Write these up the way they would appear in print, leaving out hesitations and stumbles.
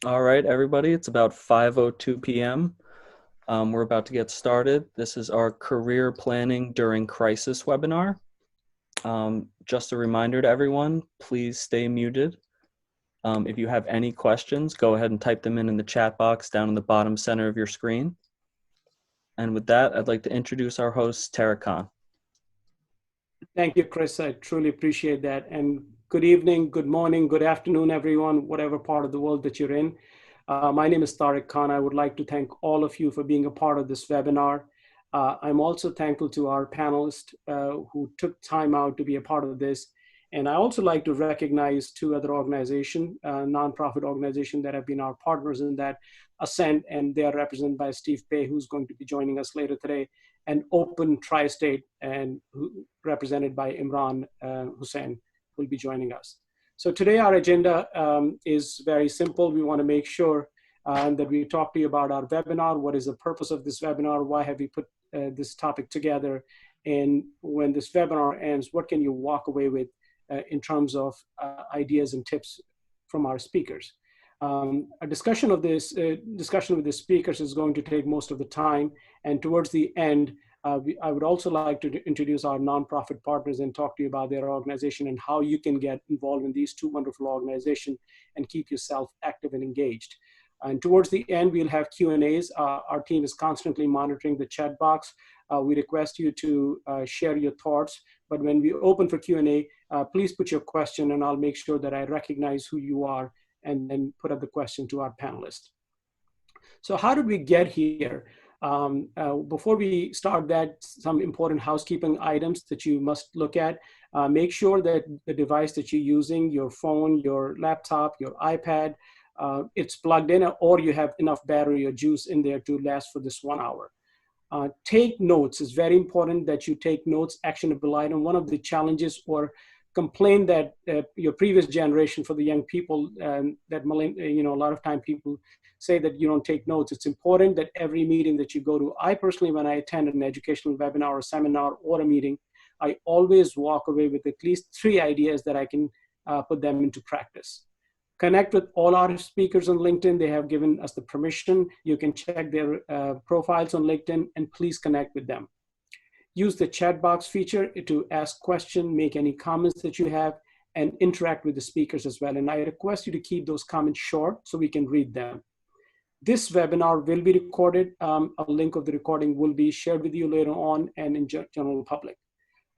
All right, everybody, it's about 5:02 p.m. We're about to get started. This is our Career Planning During Crisis webinar. Just a reminder to everyone, please stay muted. If you have any questions, go ahead and type them in the chat box down in the bottom center of your screen. And with that, I'd like to introduce our host, Tara Khan. Thank you, Chris. I truly appreciate that. And good evening, good morning, good afternoon, everyone, whatever part of the world that you're in. My name is Tariq Khan. I would like to thank all of you for being a part of this webinar. I'm also thankful to our panelists who took time out to be a part of this. And I also like to recognize two other organizations, nonprofit organizations that have been our partners in that, Ascent, and they are represented by Steve Pei, who's going to be joining us later today, and Open Tri-State, and represented by Imran Hussain, who will be joining us. So today our agenda is very simple. We want to make sure that we talk to you about our webinar. What is the purpose of this webinar? Why have we put this topic together? And when this webinar ends, what can you walk away with in terms of ideas and tips from our speakers? A discussion with the speakers is going to take most of the time. And towards the end, I would also like to introduce our nonprofit partners and talk to you about their organization and how you can get involved in these two wonderful organizations and keep yourself active and engaged. And towards the end, we'll have Q&As. Our team is constantly monitoring the chat box. We request you to share your thoughts, but when we open for Q&A, please put your question and I'll make sure that I recognize who you are and then put up the question to our panelists. So how did we get here? Before we start that, some important housekeeping items that you must look at. Make sure that the device that you're using, your phone, your laptop, your iPad, it's plugged in or you have enough battery or juice in there to last for this 1 hour. Take notes. It's very important that you take notes, actionable item. One of the challenges or complaint that your previous generation for the young people that a lot of time people say that you don't take notes. It's important that every meeting that you go to, I personally, when I attend an educational webinar or seminar or a meeting, I always walk away with at least 3 ideas that I can put them into practice. Connect with all our speakers on LinkedIn. They have given us the permission. You can check their profiles on LinkedIn and please connect with them. Use the chat box feature to ask questions, make any comments that you have, and interact with the speakers as well. And I request you to keep those comments short so we can read them. This webinar will be recorded. A link of the recording will be shared with you later on and in general public.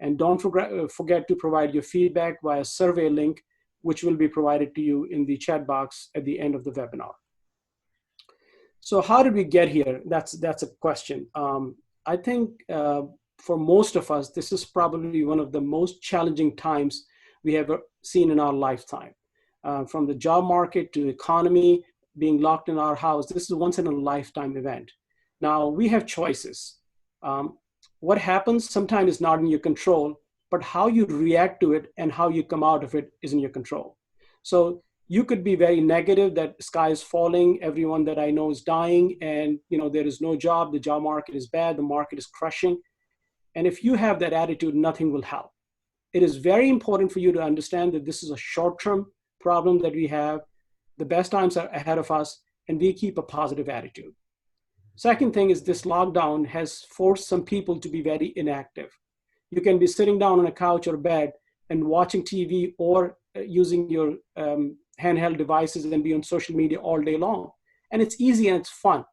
And don't forget to provide your feedback via survey link, which will be provided to you in the chat box at the end of the webinar. So how did we get here? That's a question. I think for most of us, this is probably one of the most challenging times we have seen in our lifetime. From the job market to the economy, being locked in our house, this is a once in a lifetime event. Now we have choices. What happens sometimes is not in your control, but how you react to it and how you come out of it is in your control. So you could be very negative that the sky is falling, everyone that I know is dying, and there is no job, the job market is bad, the market is crushing. And if you have that attitude, nothing will help. It is very important for you to understand that this is a short-term problem that we have. The best times are ahead of us, and we keep a positive attitude. Second thing is this lockdown has forced some people to be very inactive. You can be sitting down on a couch or bed and watching TV or using your handheld devices and be on social media all day long. And it's easy and it's fun.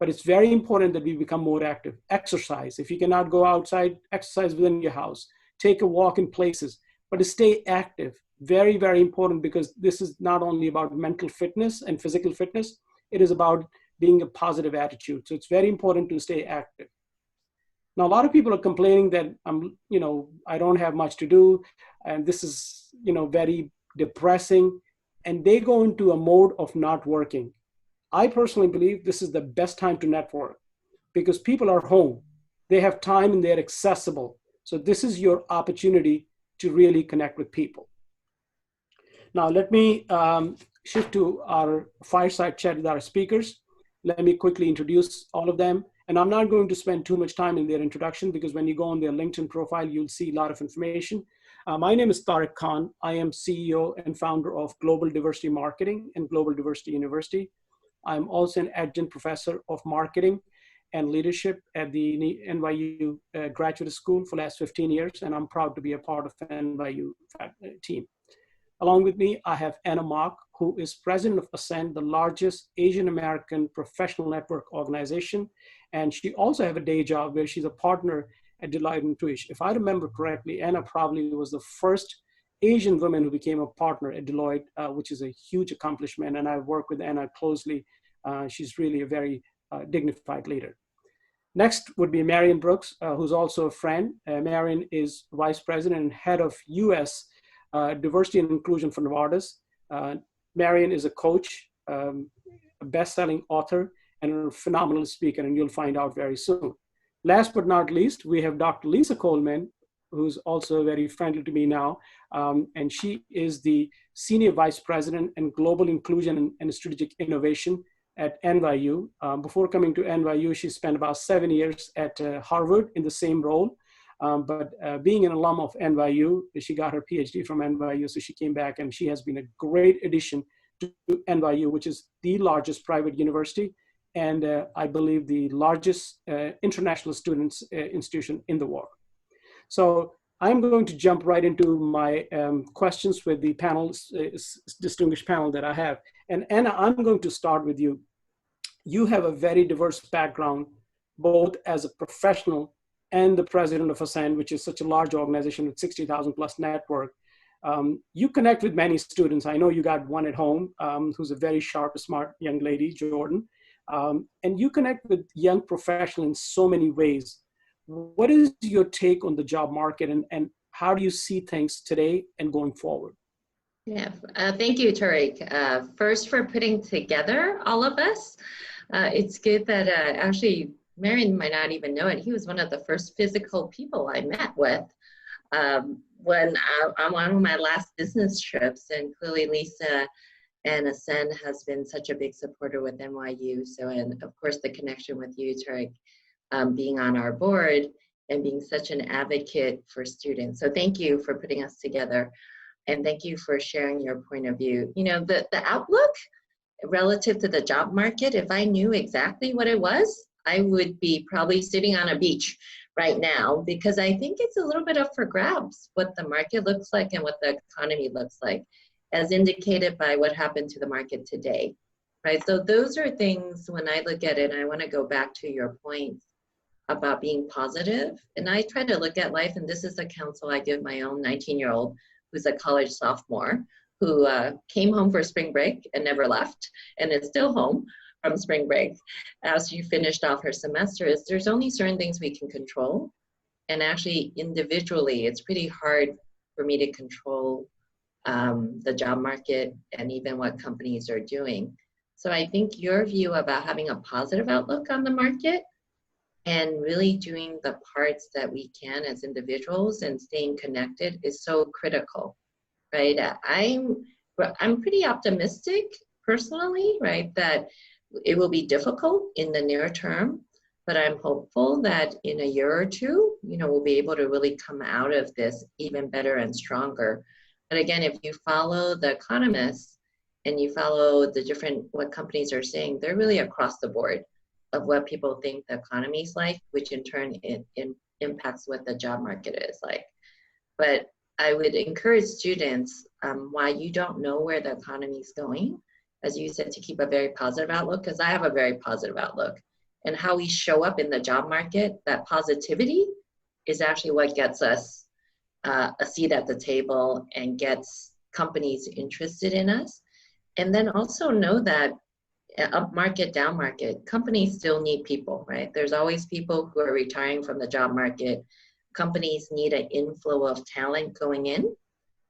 But it's very important that we become more active. Exercise. If you cannot go outside, exercise within your house. Take a walk in places. But to stay active, very, very important, because this is not only about mental fitness and physical fitness, it is about being a positive attitude. So it's very important to stay active. Now, a lot of people are complaining that I don't have much to do, and this is very depressing, and they go into a mode of not working. I personally believe this is the best time to network because people are home. They have time and they're accessible. So this is your opportunity to really connect with people. Now, let me shift to our fireside chat with our speakers. Let me quickly introduce all of them. And I'm not going to spend too much time in their introduction because when you go on their LinkedIn profile, you'll see a lot of information. My name is Tariq Khan. I am CEO and founder of Global Diversity Marketing and Global Diversity University. I'm also an adjunct professor of marketing and leadership at the NYU Graduate School for the last 15 years, and I'm proud to be a part of the NYU team. Along with me, I have Anna Mock, who is president of Ascend, the largest Asian American professional network organization. And she also has a day job where she's a partner at Deloitte and Touche. If I remember correctly, Anna probably was the first Asian woman who became a partner at Deloitte, which is a huge accomplishment. And I've worked with Anna closely. She's really a very dignified leader. Next would be Marion Brooks, who's also a friend. Marion is vice president and head of US diversity and inclusion for Novartis. Marion is a coach, a best-selling author, and a phenomenal speaker, and you'll find out very soon. Last but not least, we have Dr. Lisa Coleman, who's also very friendly to me now, and she is the Senior Vice President in Global Inclusion and Strategic Innovation at NYU. Before coming to NYU, she spent about 7 years at Harvard in the same role. But being an alum of NYU, she got her PhD from NYU, so she came back and she has been a great addition to NYU, which is the largest private university and I believe the largest international students institution in the world. So I'm going to jump right into my questions with the panel, distinguished panel that I have. And Anna, I'm going to start with you. You have a very diverse background, both as a professional and the president of Ascend, which is such a large organization with 60,000 plus network. You connect with many students. I know you got one at home who's a very sharp, smart young lady, Jordan. And you connect with young professionals in so many ways. What is your take on the job market and how do you see things today and going forward? Yeah, thank you, Tariq. First, for putting together all of us. It's good that actually Marion might not even know it. He was one of the first physical people I met with when on one of my last business trips. And clearly Lisa and Ascend has been such a big supporter with NYU. So, and of course the connection with you, Tariq, being on our board and being such an advocate for students. So thank you for putting us together. And thank you for sharing your point of view. You know, the outlook relative to the job market, if I knew exactly what it was, I would be probably sitting on a beach right now, because I think it's a little bit up for grabs what the market looks like and what the economy looks like, as indicated by what happened to the market today, right? So those are things when I look at it, and I want to go back to your point about being positive. And I try to look at life, and this is the counsel I give my own 19-year-old who's a college sophomore, who came home for spring break and never left, and is still home from spring break as she finished off her semester, is there's only certain things we can control. And actually, individually, it's pretty hard for me to control the job market and even what companies are doing. So I think your view about having a positive outlook on the market and really doing the parts that we can as individuals and staying connected is so critical, right? I'm pretty optimistic personally, right, that it will be difficult in the near term, but I'm hopeful that in a year or two, you know, we'll be able to really come out of this even better and stronger. But again, if you follow the economists and you follow the different, what companies are saying, they're really across the board of what people think the economy is like, which in turn it impacts what the job market is like. But I would encourage students, while you don't know where the economy is going, as you said, to keep a very positive outlook, because I have a very positive outlook. And how we show up in the job market, that positivity is actually what gets us a seat at the table and gets companies interested in us. And then also know that up market, down market, companies still need people, right? There's always people who are retiring from the job market. Companies need an inflow of talent going in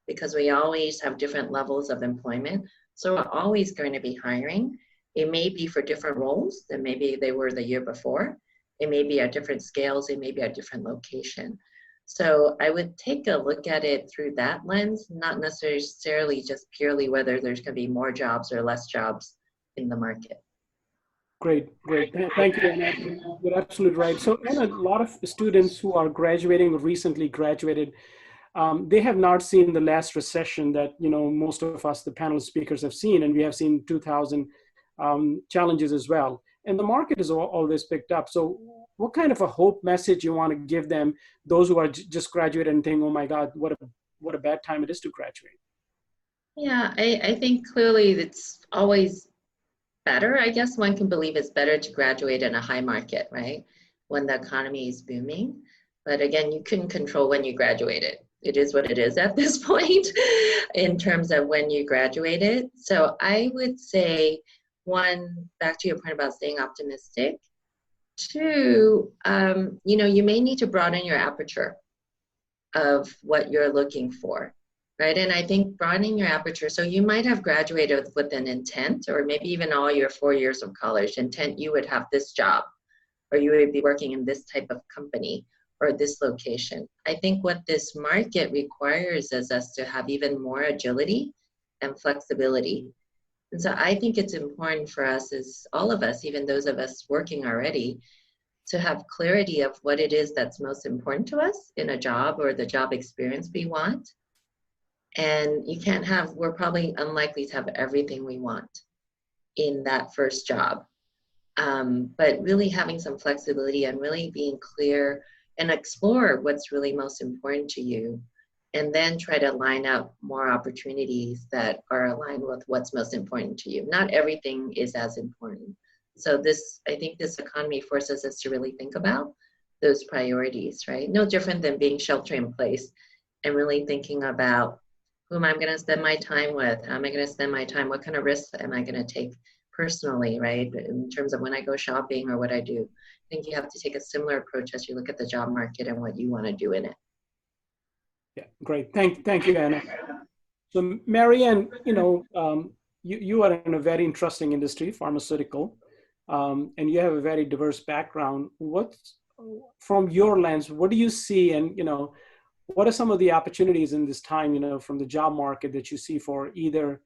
because we always have different levels of employment. So we're always going to be hiring. It may be for different roles than maybe they were the year before. It may be at different scales. It may be at different location. So I would take a look at it through that lens, not necessarily just purely whether there's going to be more jobs or less jobs in the market. Great. Thank you, Anna. You're absolutely right. So, Anna, a lot of students who are graduating or recently graduated, they have not seen the last recession that, most of us, the panel speakers, have seen, and we have seen 2000 challenges as well. And the market has always picked up. So what kind of a hope message you want to give them, those who are just graduated and think, oh my God, what a bad time it is to graduate? Yeah, I think clearly it's always better. I guess one can believe it's better to graduate in a high market, right? When the economy is booming. But again, you couldn't control when you graduated. It is what it is at this point in terms of when you graduated. So I would say, one, back to your point about staying optimistic. Two, you may need to broaden your aperture of what you're looking for, right? And I think broadening your aperture, so you might have graduated with an intent, or maybe even all your 4 years of college intent, you would have this job, or you would be working in this type of company or this location. I think what this market requires is us to have even more agility and flexibility. And so I think it's important for us, as all of us, even those of us working already, to have clarity of what it is that's most important to us in a job or the job experience we want. And we're probably unlikely to have everything we want in that first job. But really having some flexibility and really being clear and explore what's really most important to you, and then try to line up more opportunities that are aligned with what's most important to you. Not everything is as important. So I think this economy forces us to really think about those priorities, right? No different than being shelter in place and really thinking about who am I going to spend my time with? How am I going to spend my time? What kind of risks am I going to take personally, right? In terms of when I go shopping or what I do. I think you have to take a similar approach as you look at the job market and what you want to do in it. Yeah, great. Thank you, Anna. So Marianne, you are in a very interesting industry, pharmaceutical, and you have a very diverse background. From your lens, what do you see, and what are some of the opportunities in this time, from the job market that you see for either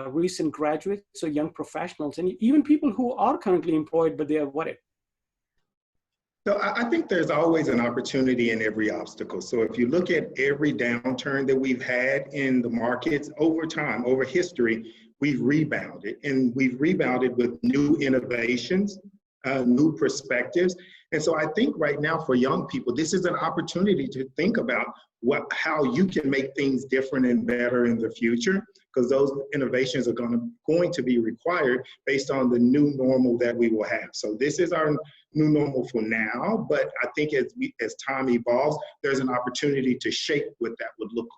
recent graduates or young professionals, and even people who are currently employed but they are worried? So I think there's always an opportunity in every obstacle. So if you look at every downturn that we've had in the markets over time, over history, we've rebounded, and we've rebounded with new innovations, new perspectives. And so I think right now for young people, this is an opportunity to think about how you can make things different and better in the future, because those innovations are going to be required based on the new normal that we will have. So this is our new normal for now, but I think as time evolves, there's an opportunity to shape what that would look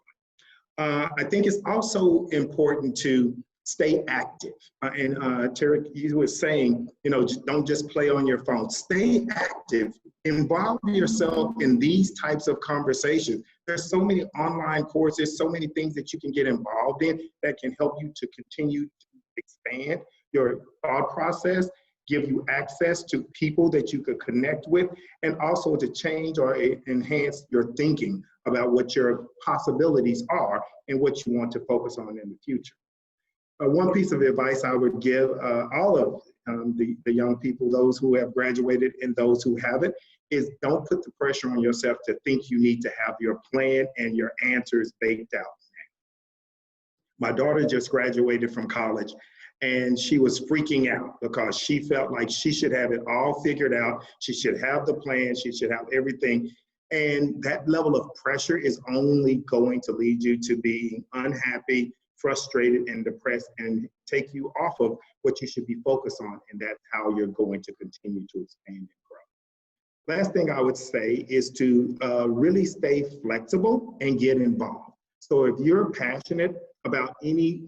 like. I think it's also important to stay active. And Tarek, you were saying, don't just play on your phone. Stay active. Involve yourself in these types of conversations. There's so many online courses, so many things that you can get involved in that can help you to continue to expand your thought process, give you access to people that you could connect with, and also to change or enhance your thinking about what your possibilities are and what you want to focus on in the future. One piece of advice I would give all of the young people, those who have graduated and those who haven't, is don't put the pressure on yourself to think you need to have your plan and your answers baked out. My daughter just graduated from college, and she was freaking out because she felt like she should have it all figured out. She should have the plan. She should have everything. And that level of pressure is only going to lead you to being unhappy, frustrated, and depressed, and take you off of what you should be focused on. And that's how you're going to continue to expand and grow. Last thing I would say is to really stay flexible and get involved. So if you're passionate about any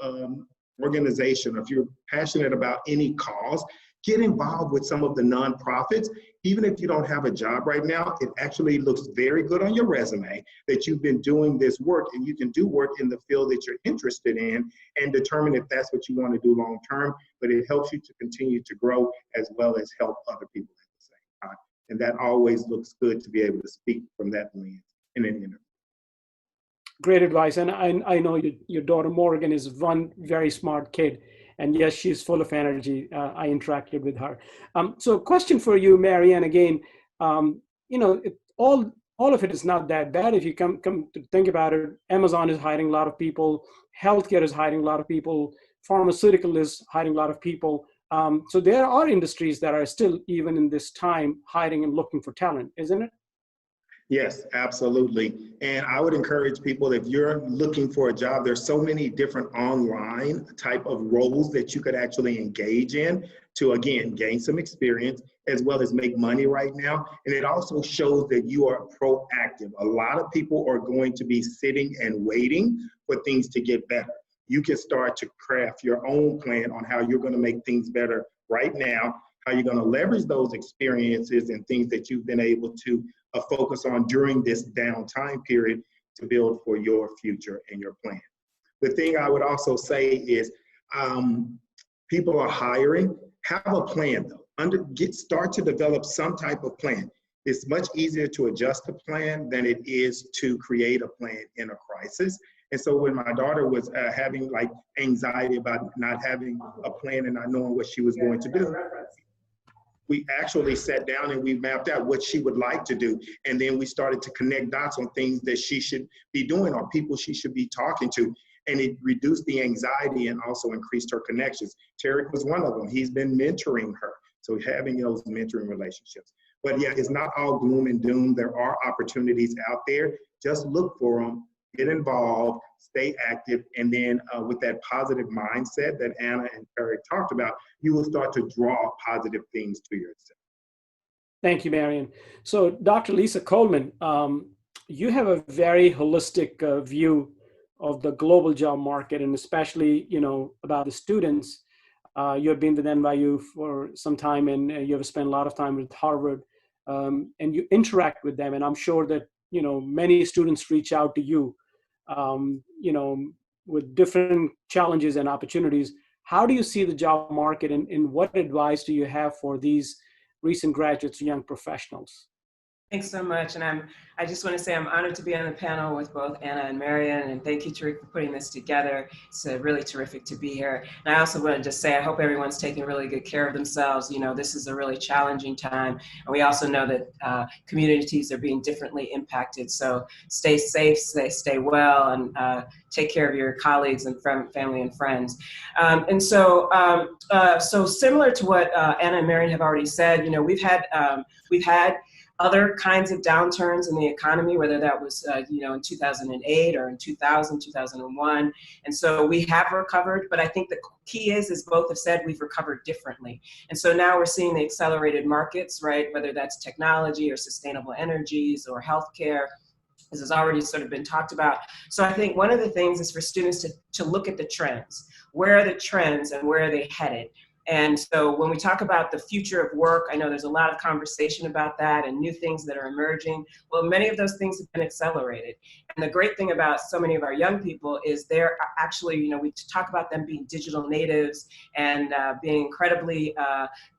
organization, or if you're passionate about any cause, get involved with some of the nonprofits. Even if you don't have a job right now, it actually looks very good on your resume that you've been doing this work, and you can do work in the field that you're interested in and determine if that's what you want to do long term, but it helps you to continue to grow as well as help other people at the same time. And that always looks good to be able to speak from that lens in an interview. Great advice. And I know your daughter Morgan is one very smart kid. And yes, she's full of energy. I interacted with her. So question for you, Marianne, again, all all of it is not that bad. If you come to think about it, Amazon is hiring a lot of people, healthcare is hiring a lot of people, pharmaceutical is hiring a lot of people. So there are industries that are still, even in this time, hiring and looking for talent, isn't it? Yes, absolutely. And I would encourage people, if you're looking for a job, there's so many different online type of roles that you could actually engage in to, again, gain some experience as well as make money right now. And it also shows that you are proactive. A lot of people are going to be sitting and waiting for things to get better. You can start to craft your own plan on how you're going to make things better right now, how you're going to leverage those experiences and things that you've been able to focus on during this down time period to build for your future and your plan. The thing I would also say is people are hiring, have a plan though. Start to develop some type of plan. It's much easier to adjust a plan than it is to create a plan in a crisis. And so when my daughter was having like anxiety about not having a plan and not knowing what she was going to do, we actually sat down and we mapped out what she would like to do. And then we started to connect dots on things that she should be doing or people she should be talking to. And it reduced the anxiety and also increased her connections. Tarek was one of them. He's been mentoring her. So having those mentoring relationships. But yeah, it's not all gloom and doom. There are opportunities out there. Just look for them, get involved, stay active, and then with that positive mindset that Anna and Tarek talked about, you will start to draw positive things to yourself. Thank you, Marion. So Dr. Lisa Coleman, you have a very holistic view of the global job market, and especially, about the students. You have been with NYU for some time, and you have spent a lot of time with Harvard, and you interact with them. And I'm sure that, many students reach out to you, with different challenges and opportunities. How do you see the job market, and what advice do you have for these recent graduates, young professionals? Thanks so much. And I just want to say I'm honored to be on the panel with both Anna and Marion, and thank you, Tariq, for putting this together. It's really terrific to be here. And I also want to just say, I hope everyone's taking really good care of themselves. This is a really challenging time. And we also know that communities are being differently impacted. So stay safe, stay well, and take care of your colleagues and family and friends. So similar to what Anna and Marion have already said, we've had other kinds of downturns in the economy, whether that was, in 2008 or in 2000, 2001. And so we have recovered, but I think the key is, as both have said, we've recovered differently. And so now we're seeing the accelerated markets, right? Whether that's technology or sustainable energies or healthcare. This has already sort of been talked about. So I think one of the things is for students to look at the trends. Where are the trends and where are they headed? And so when we talk about the future of work, I know there's a lot of conversation about that and new things that are emerging. Well, many of those things have been accelerated. And the great thing about so many of our young people is they're actually, we talk about them being digital natives and being incredibly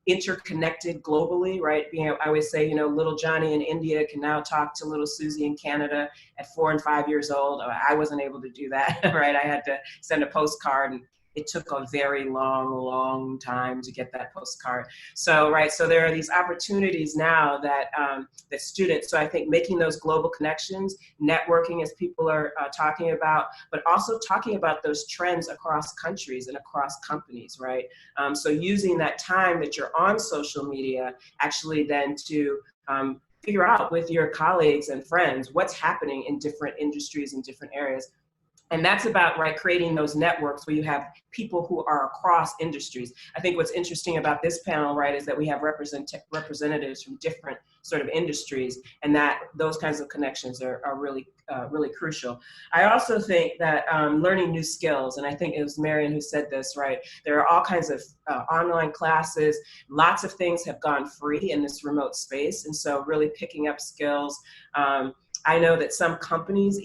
interconnected globally, right? I always say, little Johnny in India can now talk to little Susie in Canada at 4 and 5 years old. I wasn't able to do that, right? I had to send a postcard, and it took a very long time to get that postcard. So, right, so there are these opportunities now that that students, so I think making those global connections, networking as people are talking about, but also talking about those trends across countries and across companies, right? So using that time that you're on social media, actually then to figure out with your colleagues and friends what's happening in different industries and different areas. And that's about, right, creating those networks where you have people who are across industries. I think what's interesting about this panel, right, is that we have representatives from different sort of industries, and that those kinds of connections are really, really crucial. I also think that learning new skills, and I think it was Marion who said this, right, there are all kinds of online classes, lots of things have gone free in this remote space, and so really picking up skills. I know that some companies,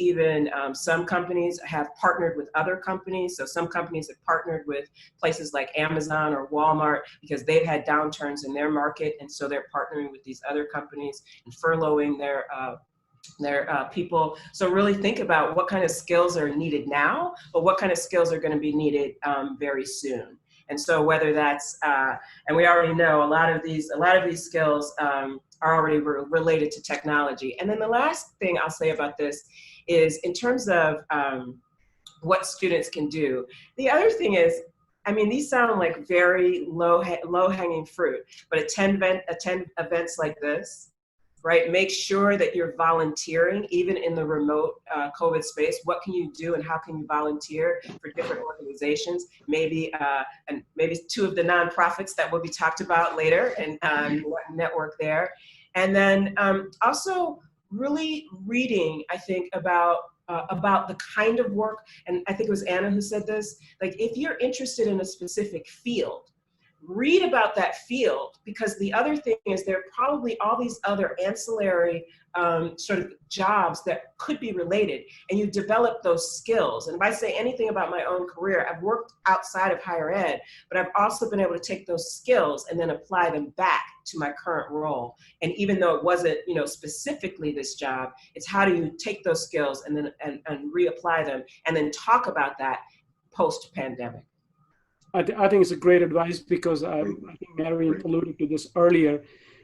some companies have partnered with other companies. So some companies have partnered with places like Amazon or Walmart because they've had downturns in their market. And so they're partnering with these other companies and furloughing their people. So really think about what kind of skills are needed now, but what kind of skills are going to be needed very soon. And so whether that's, and we already know a lot of these skills are already related to technology. And then the last thing I'll say about this is in terms of what students can do. The other thing is, I mean, these sound like very low hanging fruit, but attend events like this, right? Make sure that you're volunteering, even in the remote COVID space. What can you do and how can you volunteer for different organizations? Maybe and maybe 2 of the nonprofits that will be talked about later, and network there. And then also really reading, I think, about the kind of work, and I think it was Anna who said this, like if you're interested in a specific field, read about that field, because the other thing is there are probably all these other ancillary sort of jobs that could be related, and you develop those skills. And if I say anything about my own career, I've worked outside of higher ed, but I've also been able to take those skills and then apply them back to my current role. And even though it wasn't, you know, specifically this job, it's how do you take those skills and then and reapply them and then talk about that post-pandemic. I think it's a great advice, because I think Marion alluded to this earlier,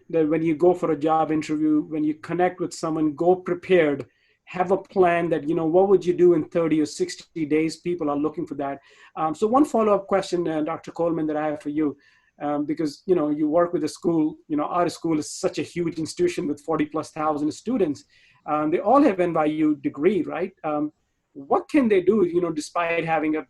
that when you go for a job interview, when you connect with someone, go prepared, have a plan that, you know, what would you do in 30 or 60 days? People are looking for that. So one follow-up question, Dr. Coleman, that I have for you, because, you know, you work with a school, you know, our school is such a huge institution with 40,000+ students. They all have NYU degree, right? What can they do, you know, despite having a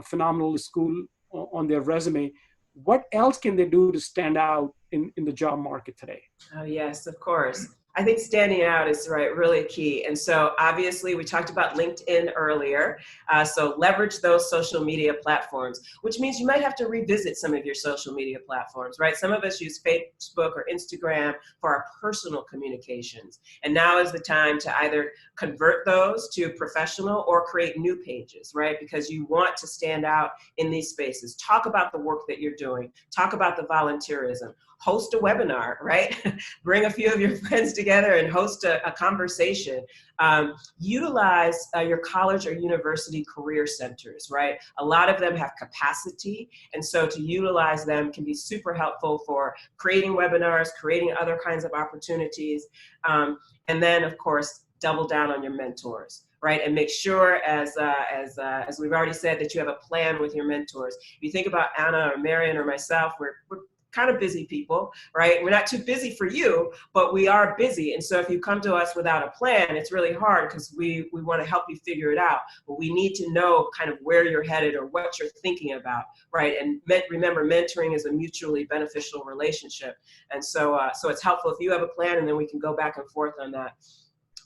phenomenal school on their resume? What else can they do to stand out in the job market today? Oh, yes, of course. I think standing out is really key. And so obviously we talked about LinkedIn earlier. So leverage those social media platforms, which means you might have to revisit some of your social media platforms, right? Some of us use Facebook or Instagram for our personal communications. And now is the time to either convert those to professional or create new pages, right? Because you want to stand out in these spaces. Talk about the work that you're doing. Talk about the volunteerism. Host a webinar, right? Bring a few of your friends together and host a conversation. Utilize your college or university career centers, right? A lot of them have capacity, and so to utilize them can be super helpful for creating webinars, creating other kinds of opportunities. And then, of course, double down on your mentors, right? And make sure, as we've already said, that you have a plan with your mentors. If you think about Anna or Marion or myself, we're kind of busy people, right? We're not too busy for you, but we are busy. And so if you come to us without a plan, it's really hard, because we want to help you figure it out. But we need to know kind of where you're headed or what you're thinking about, right? And remember, mentoring is a mutually beneficial relationship. And so, so it's helpful if you have a plan, and then we can go back and forth on that.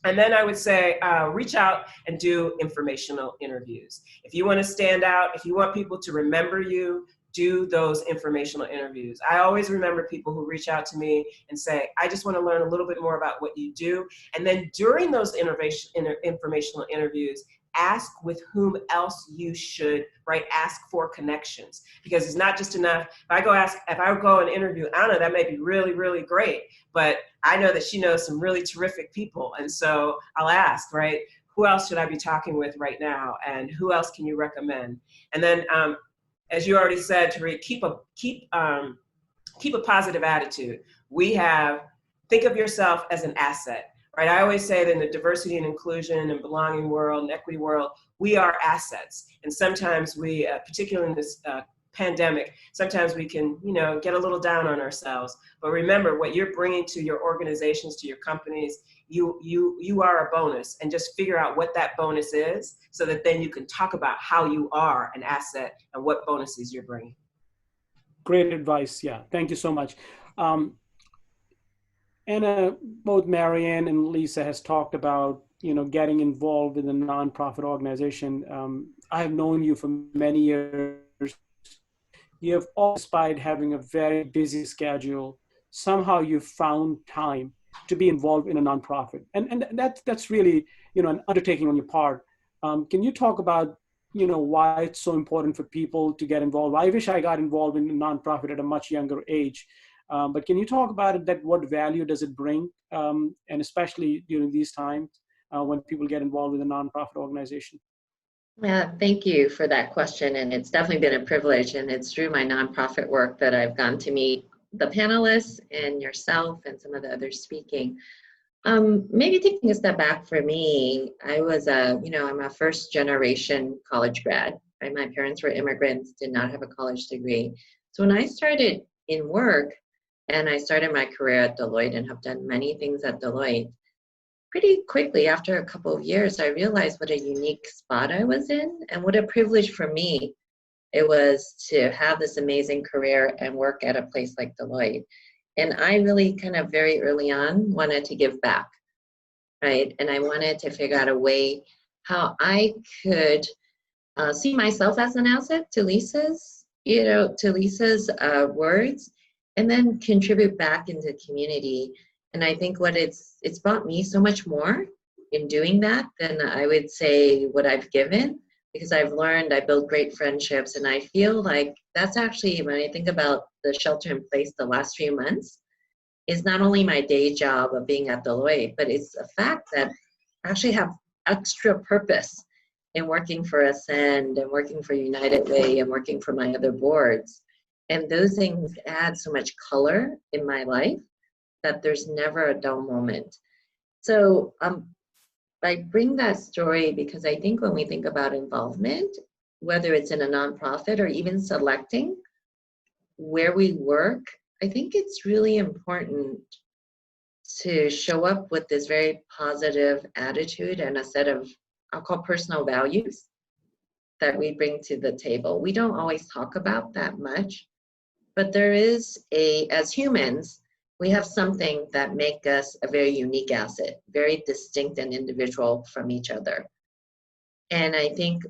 And then I would say, reach out and do informational interviews. If you want to stand out, if you want people to remember you, do those informational interviews. I always remember people who reach out to me and say, I just want to learn a little bit more about what you do. And then during those informational interviews, ask with whom else you should, right? Ask for connections, because it's not just enough. If I go and interview Anna, that may be really, really great, but I know that she knows some really terrific people. And so I'll ask, right? Who else should I be talking with right now? And who else can you recommend? And then, as you already said, Tariq, keep a positive attitude. Think of yourself as an asset, right? I always say that in the diversity and inclusion and belonging world and equity world, we are assets. And sometimes we, particularly in this pandemic, sometimes we can, you know, get a little down on ourselves. But remember, what you're bringing to your organizations, to your companies, you are a bonus, and just figure out what that bonus is, so that then you can talk about how you are an asset and what bonuses you're bringing. Great advice. Yeah, thank you so much. Anna, both Marianne and Lisa has talked about, you know, getting involved with a nonprofit organization. I have known you for many years. You have, despite having a very busy schedule, somehow you've found time to be involved in a nonprofit. And that's really, you know, an undertaking on your part. Can you talk about, you know, why it's so important for people to get involved? I wish I got involved in a nonprofit at a much younger age. But can you talk about it, that what value does it bring? And especially during these times when people get involved with a nonprofit organization? Yeah, thank you for that question. And it's definitely been a privilege. And it's through my nonprofit work that I've gotten to meet the panelists and yourself and some of the others speaking. Maybe taking a step back for me, I was I'm a first generation college grad, right? My parents were immigrants, did not have a college degree. So when I started in work and I started my career at Deloitte and have done many things at Deloitte, pretty quickly after a couple of years, I realized what a unique spot I was in and what a privilege for me it was to have this amazing career and work at a place like Deloitte. And I really kind of very early on wanted to give back, right? And I wanted to figure out a way how I could see myself as an asset to Lisa's, words, and then contribute back into the community. And I think what it's brought me so much more in doing that than I would say what I've given, because I've learned, I built great friendships, and I feel like that's actually, when I think about the shelter in place the last few months, is not only my day job of being at Deloitte, but it's a fact that I actually have extra purpose in working for Ascend and working for United Way and working for my other boards. And those things add so much color in my life that there's never a dull moment. So I bring that story because I think when we think about involvement, whether it's in a nonprofit or even selecting where we work, I think it's really important to show up with this very positive attitude and a set of, I'll call personal values that we bring to the table. We don't always talk about that much, but there is as humans, we have something that make us a very unique asset, very distinct and individual from each other. And I think,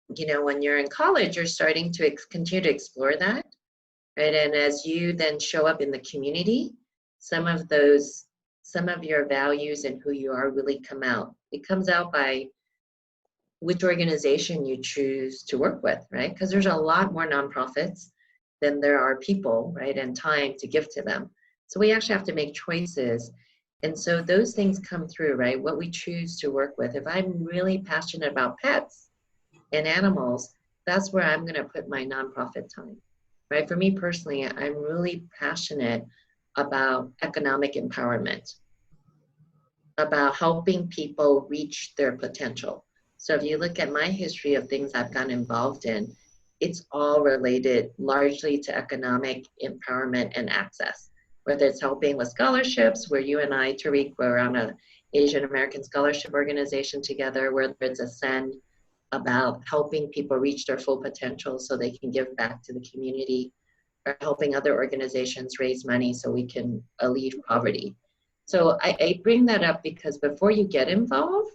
when you're in college, you're starting to continue to explore that, right? And as you then show up in the community, some of your values and who you are really come out. It comes out by which organization you choose to work with, right? Because there's a lot more nonprofits than there are people, right? And time to give to them. So we actually have to make choices. And so those things come through, right? What we choose to work with. If I'm really passionate about pets and animals, that's where I'm going to put my nonprofit time, right? For me personally, I'm really passionate about economic empowerment, about helping people reach their potential. So if you look at my history of things I've gotten involved in, it's all related largely to economic empowerment and access, whether it's helping with scholarships, where you and I, Tariq, were on an Asian American scholarship organization together, whether it's Ascend, about helping people reach their full potential so they can give back to the community, or helping other organizations raise money so we can alleviate poverty. So I bring that up because before you get involved,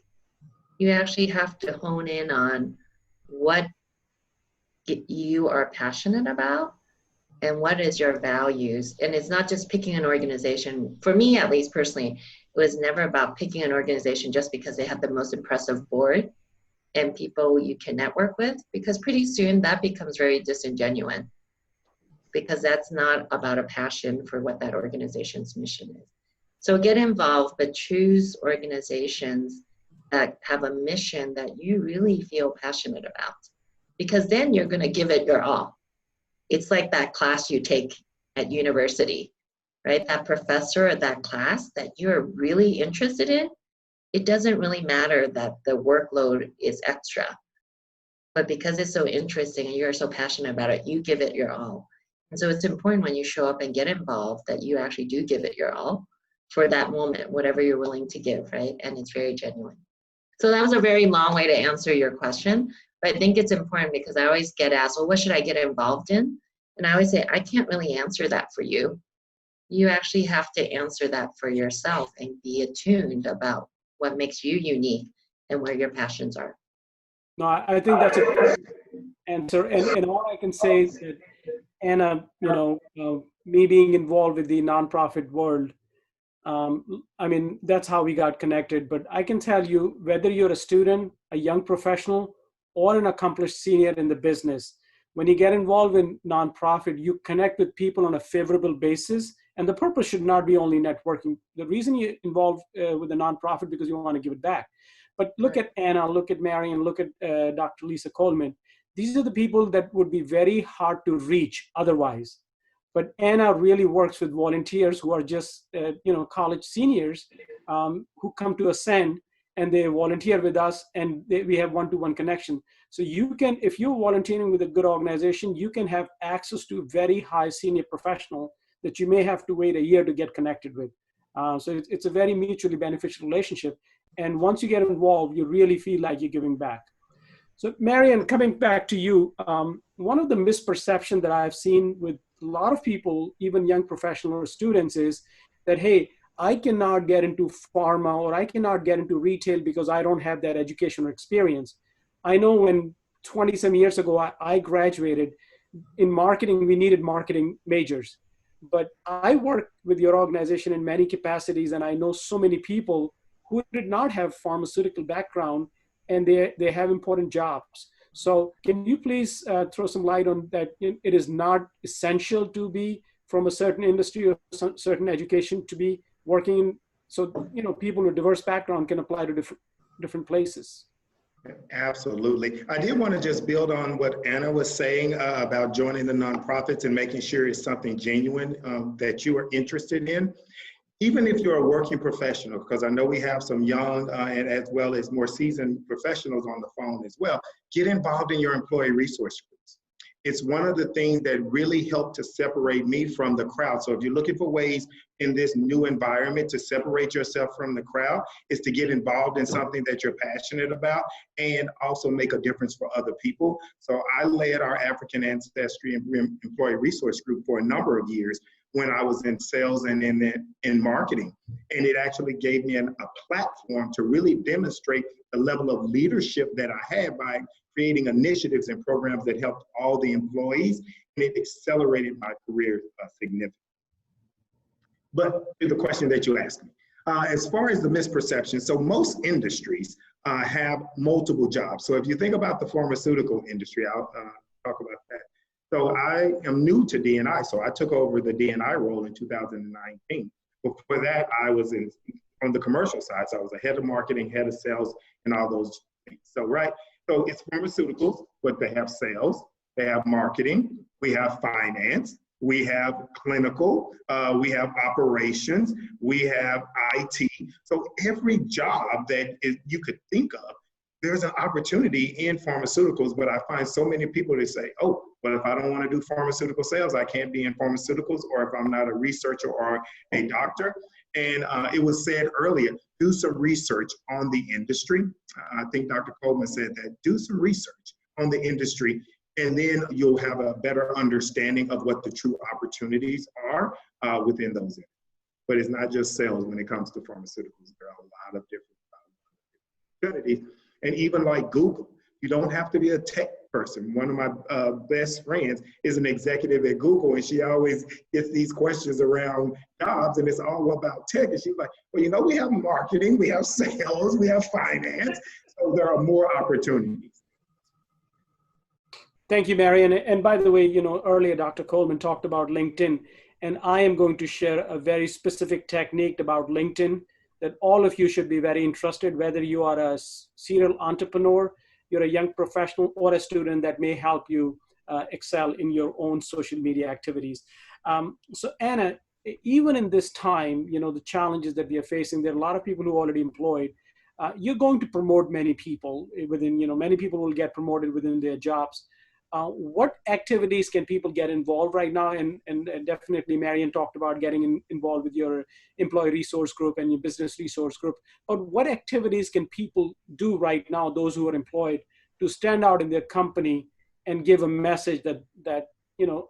you actually have to hone in on what you are passionate about and what is your values. And it's not just picking an organization. For me, at least personally, it was never about picking an organization just because they have the most impressive board and people you can network with, because pretty soon that becomes very disingenuous, because that's not about a passion for what that organization's mission is. So get involved, but choose organizations that have a mission that you really feel passionate about, because then you're going to give it your all. It's like that class you take at university, right? That professor or that class that you're really interested in, it doesn't really matter that the workload is extra, but because it's so interesting and you're so passionate about it, you give it your all. And so it's important when you show up and get involved that you actually do give it your all for that moment, whatever you're willing to give, right? And it's very genuine. So that was a very long way to answer your question, but I think it's important because I always get asked, well, what should I get involved in? And I always say, I can't really answer that for you. You actually have to answer that for yourself and be attuned about what makes you unique and where your passions are. No, I think that's a great answer. And all I can say is that, Anna, me being involved with the nonprofit world, I mean, that's how we got connected. But I can tell you, whether you're a student, a young professional, or an accomplished senior in the business, when you get involved in nonprofit, you connect with people on a favorable basis. And the purpose should not be only networking. The reason you involve with a nonprofit because you want to give it back. But look at Anna, look at Marion, look at Dr. Lisa Coleman. These are the people that would be very hard to reach otherwise. But Anna really works with volunteers who are just, college seniors who come to Ascend, and they volunteer with us, and we have one-to-one connection. So you can, if you're volunteering with a good organization, you can have access to very high senior professional that you may have to wait a year to get connected with. So it's a very mutually beneficial relationship. And once you get involved, you really feel like you're giving back. So Marian, coming back to you, one of the misperceptions that I've seen with a lot of people, even young professional or students, is that, hey, I cannot get into pharma or I cannot get into retail because I don't have that educational experience. I know when 20 some years ago, I graduated in marketing, we needed marketing majors. But I work with your organization in many capacities, and I know so many people who did not have pharmaceutical background, and they have important jobs. So can you please throw some light on that? It is not essential to be from a certain industry or certain education to be working. So, people with diverse background can apply to different places. Absolutely. I did want to just build on what Anna was saying about joining the nonprofits and making sure it's something genuine that you are interested in. Even if you're a working professional, because I know we have some young and as well as more seasoned professionals on the phone as well, get involved in your employee resource groups. It's one of the things that really helped to separate me from the crowd. So if you're looking for ways in this new environment to separate yourself from the crowd, is to get involved in something that you're passionate about and also make a difference for other people. So I led our African Ancestry and Employee Resource Group for a number of years when I was in sales and in marketing. And it actually gave me a platform to really demonstrate the level of leadership that I had by creating initiatives and programs that helped all the employees, and it accelerated my career significantly. But to the question that you asked me, as far as the misperception, so most industries have multiple jobs. So if you think about the pharmaceutical industry, I'll talk about that. So I am new to D&I, so I took over the D&I role in 2019. Before that, I was on the commercial side, so I was a head of marketing, head of sales, and all those things. So it's pharmaceuticals, but they have sales, they have marketing, we have finance, we have clinical, we have operations, we have IT. So every job that you could think of, there's an opportunity in pharmaceuticals, but I find so many people that say, oh, but if I don't want to do pharmaceutical sales, I can't be in pharmaceuticals, or if I'm not a researcher or a doctor. And it was said earlier, do some research on the industry. I think Dr. Coleman said that, do some research on the industry, and then you'll have a better understanding of what the true opportunities are within those areas. But it's not just sales when it comes to pharmaceuticals. There are a lot of different opportunities. And even like Google, you don't have to be a tech person. One of my best friends is an executive at Google, and she always gets these questions around jobs, and it's all about tech. And she's like, well, we have marketing, we have sales, we have finance, so there are more opportunities. Thank you, Marian. And by the way, earlier Dr. Coleman talked about LinkedIn, and I am going to share a very specific technique about LinkedIn that all of you should be very interested, whether you are a serial entrepreneur, you're a young professional, or a student, that may help you excel in your own social media activities. So Anna, even in this time, the challenges that we are facing, there are a lot of people who are already employed. You're going to promote many people within, many people will get promoted within their jobs. What activities can people get involved right now? And definitely Marian talked about getting involved with your employee resource group and your business resource group. But what activities can people do right now, those who are employed, to stand out in their company and give a message that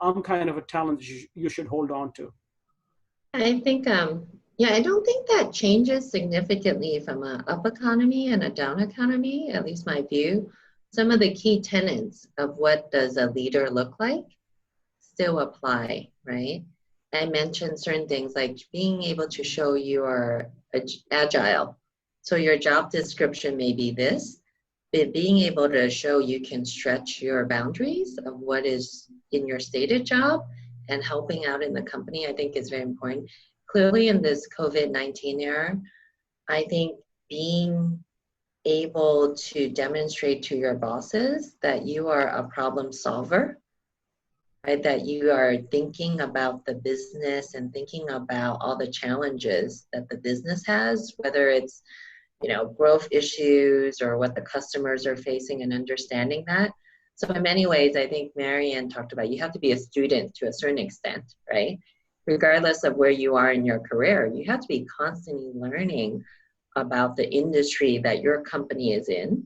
I'm kind of a talent that you should hold on to? I think, I don't think that changes significantly from an up economy and a down economy, at least my view. Some of the key tenets of what does a leader look like still apply, right? I mentioned certain things like being able to show you are agile. So your job description may be this, but being able to show you can stretch your boundaries of what is in your stated job and helping out in the company, I think is very important. Clearly in this COVID-19 era, I think being able to demonstrate to your bosses that you are a problem solver right? That you are thinking about the business and thinking about all the challenges that the business has, whether it's, you know, growth issues or what the customers are facing, and understanding that. So in many ways, I think Marianne talked about, you have to be a student to a certain extent, right? Regardless of where you are in your career, you have to be constantly learning about the industry that your company is in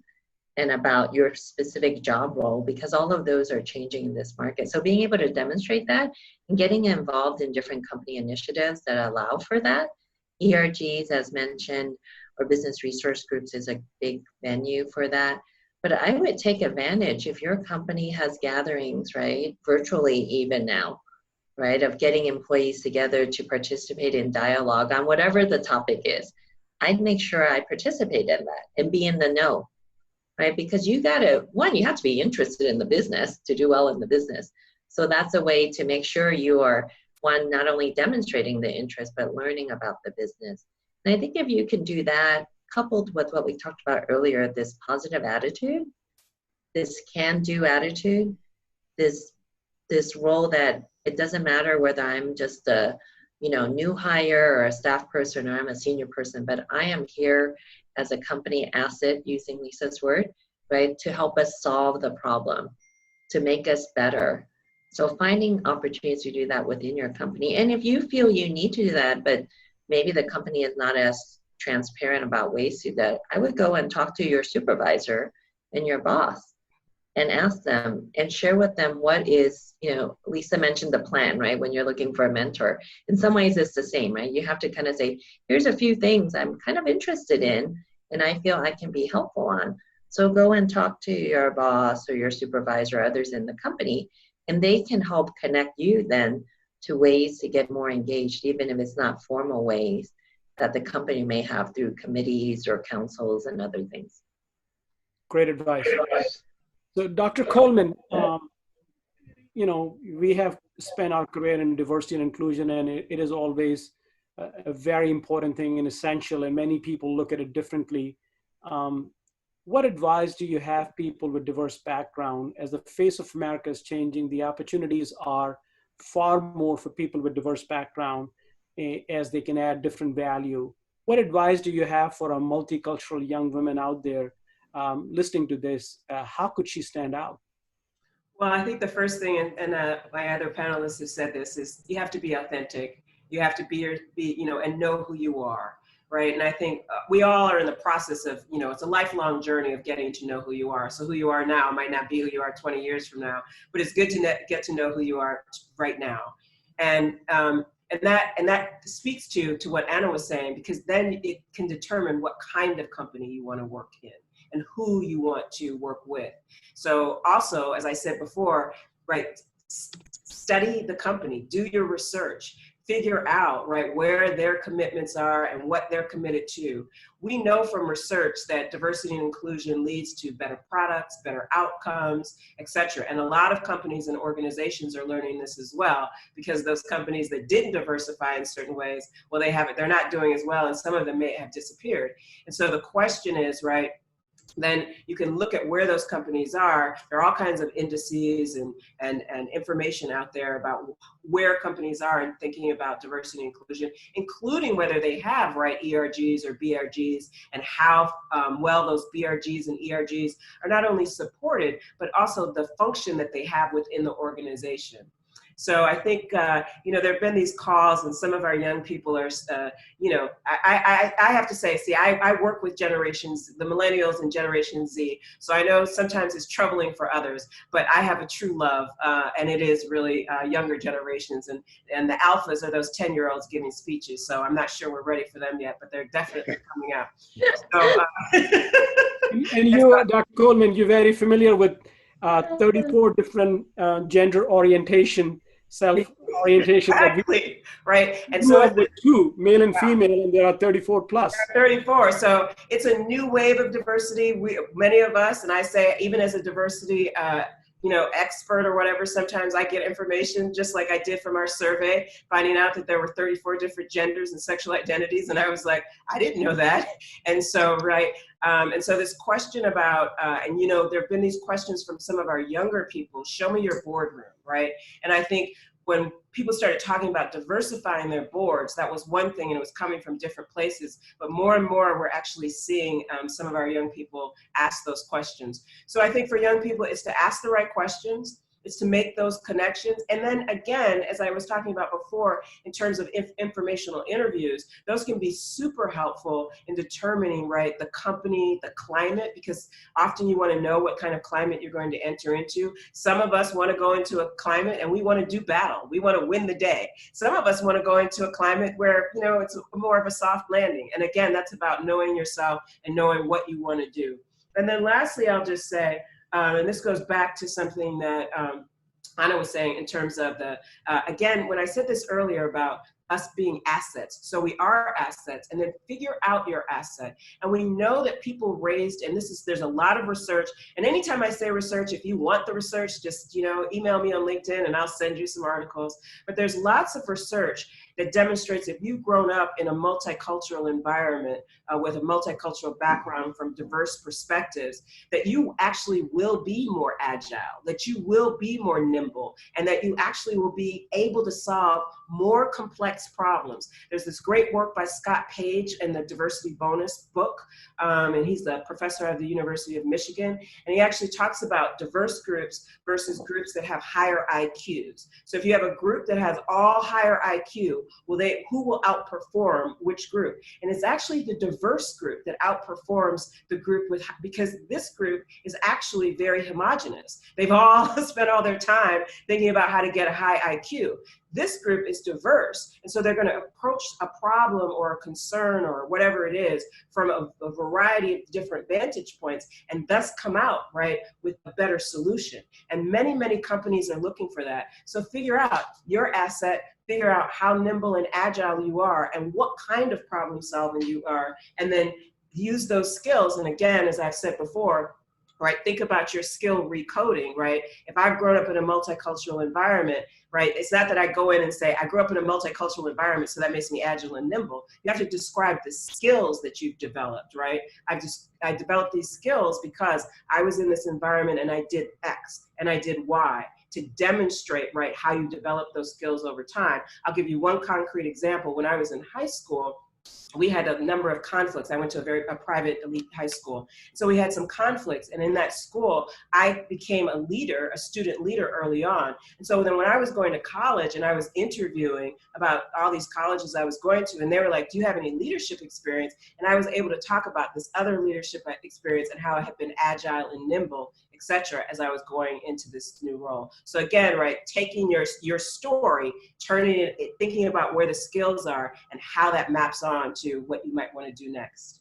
and about your specific job role, because all of those are changing in this market. So being able to demonstrate that and getting involved in different company initiatives that allow for that, ERGs, as mentioned, or business resource groups is a big venue for that. But I would take advantage if your company has gatherings, right, virtually even now, right, of getting employees together to participate in dialogue on whatever the topic is. I'd make sure I participate in that and be in the know, right? Because you gotta, one, you have to be interested in the business to do well in the business. So that's a way to make sure you are, one, not only demonstrating the interest, but learning about the business. And I think if you can do that, coupled with what we talked about earlier, this positive attitude, this can-do attitude, this role that it doesn't matter whether I'm just a, you know, new hire or a staff person, or I'm a senior person, but I am here as a company asset, using Lisa's word, right, to help us solve the problem, to make us better. So finding opportunities to do that within your company. And if you feel you need to do that, but maybe the company is not as transparent about ways to do that, I would go and talk to your supervisor and your boss and ask them and share with them what is, you know, Lisa mentioned the plan, right? When you're looking for a mentor, in some ways it's the same, right? You have to kind of say, here's a few things I'm kind of interested in and I feel I can be helpful on. So go and talk to your boss or your supervisor or others in the company, and they can help connect you then to ways to get more engaged, even if it's not formal ways that the company may have through committees or councils and other things. Great advice. So Dr. Coleman, you know, we have spent our career in diversity and inclusion, and it is always a very important thing and essential, and many people look at it differently. What advice do you have people with diverse background? As the face of America is changing, the opportunities are far more for people with diverse background as they can add different value. What advice do you have for a multicultural young woman out there listening to this? How could she stand out? Well, I think the first thing, and my other panelists have said this, is you have to be authentic. You have to be, you know, and know who you are, right? And I think we all are in the process of, you know, it's a lifelong journey of getting to know who you are. So who you are now might not be who you are 20 years from now, but it's good to get to know who you are right now. And that speaks to what Anna was saying, because then it can determine what kind of company you want to work in and who you want to work with. So also, as I said before, right, study the company, do your research, figure out, right, where their commitments are and what they're committed to. We know from research that diversity and inclusion leads to better products, better outcomes, et cetera. And a lot of companies and organizations are learning this as well, because those companies that didn't diversify in certain ways, well, they're not doing as well, and some of them may have disappeared. And so the question is, right, then you can look at where those companies are. There are all kinds of indices and information out there about where companies are in thinking about diversity and inclusion, including whether they have, right, ERGs or BRGs, and how well those BRGs and ERGs are not only supported, but also the function that they have within the organization. So I think, you know, there have been these calls, and some of our young people are, you know, I have to say, see, I work with generations, the millennials and Generation Z. So I know sometimes it's troubling for others, but I have a true love, and it is really younger generations. And the alphas are those 10-year-olds giving speeches. So I'm not sure we're ready for them yet, but they're definitely coming out. So, and you, Dr. Coleman, you're very familiar with 34 different gender orientation, self-orientation. Exactly, right? And you so have the two, male and female, and there are 34 plus. 34. So it's a new wave of diversity. Many of us, and I say even as a diversity expert or whatever. Sometimes I get information just like I did from our survey, finding out that there were 34 different genders and sexual identities. And I was like, I didn't know that. And so, and so this question about, there have been these questions from some of our younger people, show me your boardroom, right? And I think when people started talking about diversifying their boards, that was one thing, and it was coming from different places. But more and more, we're actually seeing some of our young people ask those questions. So I think for young people, it's to ask the right questions. It's to make those connections. And then again, as I was talking about before, in terms of informational interviews, those can be super helpful in determining, the company, the climate, because often you want to know what kind of climate you're going to enter into. Some of us want to go into a climate and we want to do battle. We want to win the day. Some of us want to go into a climate where, it's more of a soft landing. And again, that's about knowing yourself and knowing what you want to do. And then lastly, I'll just say, and this goes back to something that Anna was saying in terms of again, when I said this earlier about us being assets. So we are assets, and then figure out your asset. And we know that people raised, and there's a lot of research. And anytime I say research, if you want the research, just, email me on LinkedIn and I'll send you some articles. But there's lots of research that demonstrates if you've grown up in a multicultural environment with a multicultural background from diverse perspectives, that you actually will be more agile, that you will be more nimble, and that you actually will be able to solve more complex problems. There's this great work by Scott Page in the Diversity Bonus book, and he's the professor at the University of Michigan, and he actually talks about diverse groups versus groups that have higher IQs. So if you have a group that has all higher IQ, who will outperform which group? And it's actually the diverse group that outperforms the group because this group is actually very homogenous. They've all spent all their time thinking about how to get a high IQ. This group is diverse, and so they're going to approach a problem or a concern or whatever it is from a variety of different vantage points, and thus come out with a better solution. And many, many companies are looking for that. So figure out your asset, figure out how nimble and agile you are and what kind of problem solving you are, and then use those skills. And again, as I've said before, think about your skill recoding, If I've grown up in a multicultural environment, it's not that I go in and say, I grew up in a multicultural environment, so that makes me agile and nimble. You have to describe the skills that you've developed, I developed these skills because I was in this environment and I did X and I did Y to demonstrate, how you develop those skills over time. I'll give you one concrete example. When I was in high school, we had a number of conflicts. I went to a private elite high school. So we had some conflicts. And in that school, I became a leader, a student leader early on. And so then when I was going to college and I was interviewing about all these colleges I was going to, and they were like, do you have any leadership experience? And I was able to talk about this other leadership experience and how I had been agile and nimble, etc., as I was going into this new role. So again, taking your story, turning it, thinking about where the skills are and how that maps on to what you might want to do next.